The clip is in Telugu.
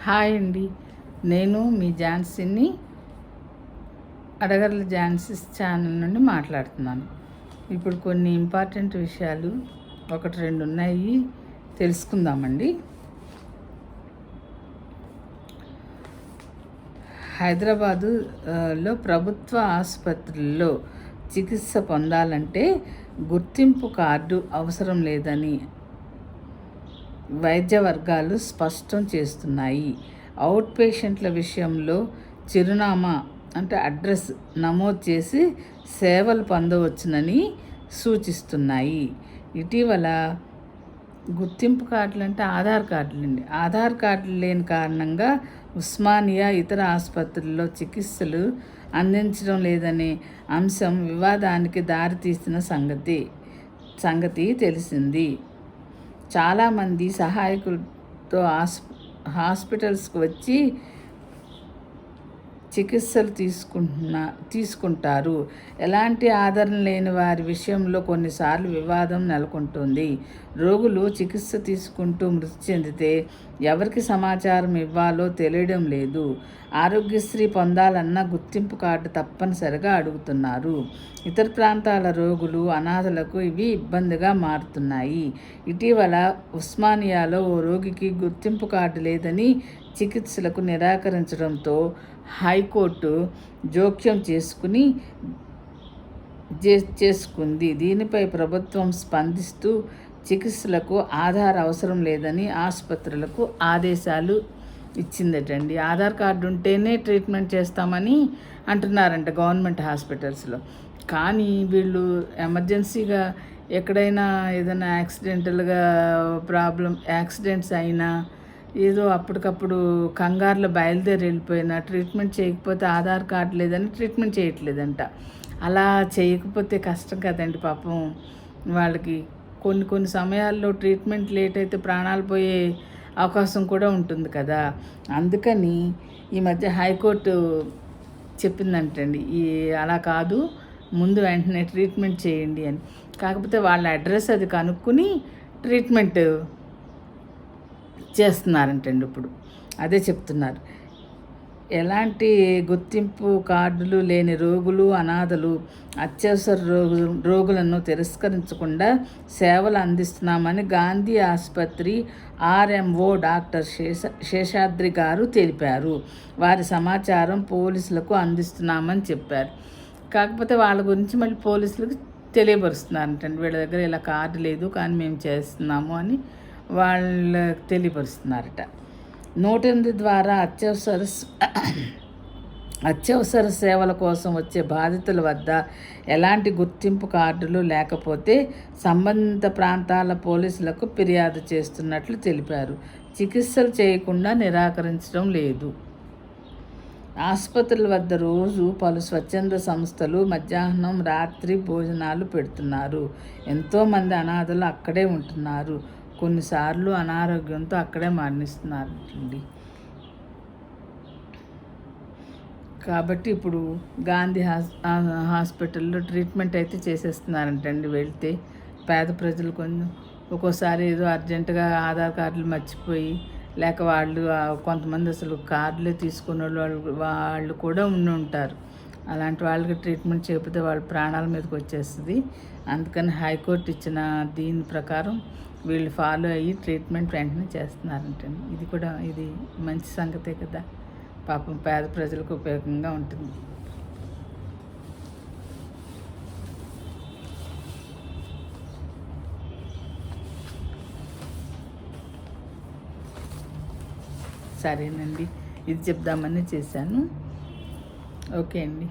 హాయ్ అండి, నేను మీ ఝాన్సీని అడగర్ల ఝాన్సీస్ ఛానల్ నుండి మాట్లాడుతున్నాను. ఇప్పుడు కొన్ని ఇంపార్టెంట్ విషయాలు ఒకటి రెండు ఉన్నాయి, తెలుసుకుందామండి. హైదరాబాదులో ప్రభుత్వ ఆసుపత్రుల్లో చికిత్స పొందాలంటే గుర్తింపు కార్డు అవసరం లేదని వైద్య వర్గాలు స్పష్టం చేస్తున్నాయి. అవుట్ పేషెంట్ల విషయంలో చిరునామా అంటే అడ్రస్ నమోదు చేసి సేవలు పొందవచ్చునని సూచిస్తున్నాయి. ఇటీవల గుర్తింపు కార్డులు అంటే ఆధార్ కార్డులు లేని కారణంగా ఉస్మానియా ఇతర ఆసుపత్రుల్లో చికిత్సలు అందించడం లేదనే అంశం వివాదానికి దారితీసిన సంగతి తెలిసింది. చాలామంది సహాయకులతో హాస్పిటల్స్కి వచ్చి చికిత్సలు తీసుకుంటారు. ఎలాంటి ఆదరణ లేని వారి విషయంలో కొన్నిసార్లు వివాదం నెలకొంటుంది. రోగులు చికిత్స తీసుకుంటూ మృతి చెందితే ఎవరికి సమాచారం ఇవ్వాలో తెలియడం లేదు. ఆరోగ్యశ్రీ పొందాలన్న గుర్తింపు కార్డు తప్పనిసరిగా అడుగుతున్నారు. ఇతర ప్రాంతాల రోగులు, అనాథలకు ఇవి ఇబ్బందిగా మారుతున్నాయి. ఇటీవల ఉస్మానియాలో ఓ రోగికి గుర్తింపు కార్డు లేదని చికిత్సలకు నిరాకరించడంతో హైకోర్టు జోక్యం చేసుకుంది. దీనిపై ప్రభుత్వం స్పందిస్తూ చికిత్సలకు ఆధార్ అవసరం లేదని ఆసుపత్రులకు ఆదేశాలు ఇచ్చిందటండి. ఆధార్ కార్డు ఉంటేనే ట్రీట్మెంట్ చేస్తామని అంటున్నారంట గవర్నమెంట్ హాస్పిటల్స్లో. కానీ వీళ్ళు ఎమర్జెన్సీగా ఎక్కడైనా ఏదైనా యాక్సిడెంట్స్ అయినా ఏదో అప్పటికప్పుడు కంగారులో బయలుదేరి వెళ్ళిపోయినా ట్రీట్మెంట్ చేయకపోతే ఆధార్ కార్డు లేదని ట్రీట్మెంట్ చేయట్లేదంట. అలా చేయకపోతే కష్టం కదండి పాపం వాళ్ళకి. కొన్ని సమయాల్లో ట్రీట్మెంట్ లేట్ అయితే ప్రాణాలు పోయే అవకాశం కూడా ఉంటుంది కదా. అందుకని ఈ మధ్య హైకోర్టు చెప్పిందంటండి, అలా కాదు, ముందు వెంటనే ట్రీట్మెంట్ చేయండి అని. కాకపోతే వాళ్ళ అడ్రస్ అది కనుక్కుని ట్రీట్మెంట్ చేస్తున్నారంటండి. ఇప్పుడు అదే చెప్తున్నారు. ఎలాంటి గుర్తింపు కార్డులు లేని రోగులు, అనాథలు, అత్యవసర రోగులను తిరస్కరించకుండా సేవలు అందిస్తున్నామని గాంధీ ఆసుపత్రి ఆర్ఎంఓ డాక్టర్ శేషాద్రి గారు తెలిపారు. వారి సమాచారం పోలీసులకు అందిస్తున్నామని చెప్పారు. కాకపోతే వాళ్ళ గురించి మళ్ళీ పోలీసులకు తెలియపరుస్తున్నారంటండి. వీళ్ళ దగ్గర ఇలా కార్డు లేదు కానీ మేము చేస్తున్నాము అని వాళ్ళకి తెలియపరుస్తున్నారట. 108 ద్వారా అత్యవసర సేవల కోసం వచ్చే బాధితుల వద్ద ఎలాంటి గుర్తింపు కార్డులు లేకపోతే సంబంధిత ప్రాంతాల పోలీసులకు ఫిర్యాదు చేస్తున్నట్లు తెలిపారు. చికిత్సలు చేయకుండా నిరాకరించడం లేదు. ఆసుపత్రుల వద్ద రోజు పలు స్వచ్ఛంద సంస్థలు మధ్యాహ్నం, రాత్రి భోజనాలు పెడుతున్నారు. ఎంతోమంది అనాథలు అక్కడే ఉంటున్నారు. కొన్నిసార్లు అనారోగ్యంతో అక్కడే మరణిస్తున్నారండి. కాబట్టి ఇప్పుడు గాంధీ హాస్పిటల్లో ట్రీట్మెంట్ అయితే చేసేస్తున్నారంటండి. వెళ్తే పేద ప్రజలు ఒక్కోసారి ఏదో అర్జెంటుగా ఆధార్ కార్డులు మర్చిపోయి లేక వాళ్ళు కొంతమంది అసలు కార్డులే తీసుకున్న వాళ్ళు కూడా ఉంటారు. అలాంటి వాళ్ళకి ట్రీట్మెంట్ చేయకపోతే వాళ్ళ ప్రాణాల మీదకి వచ్చేస్తుంది. అందుకని హైకోర్టు ఇచ్చిన దీని ప్రకారం వీళ్ళు ఫాలో అయ్యి ట్రీట్మెంట్ వెంటనే చేస్తున్నారంటండి. ఇది మంచి సంగతే కదా, పాపం పేద ప్రజలకు ఉపయోగంగా ఉంటుంది. సరేనండి, ఇది చెప్దామని చేశాను. ఓకే అండి.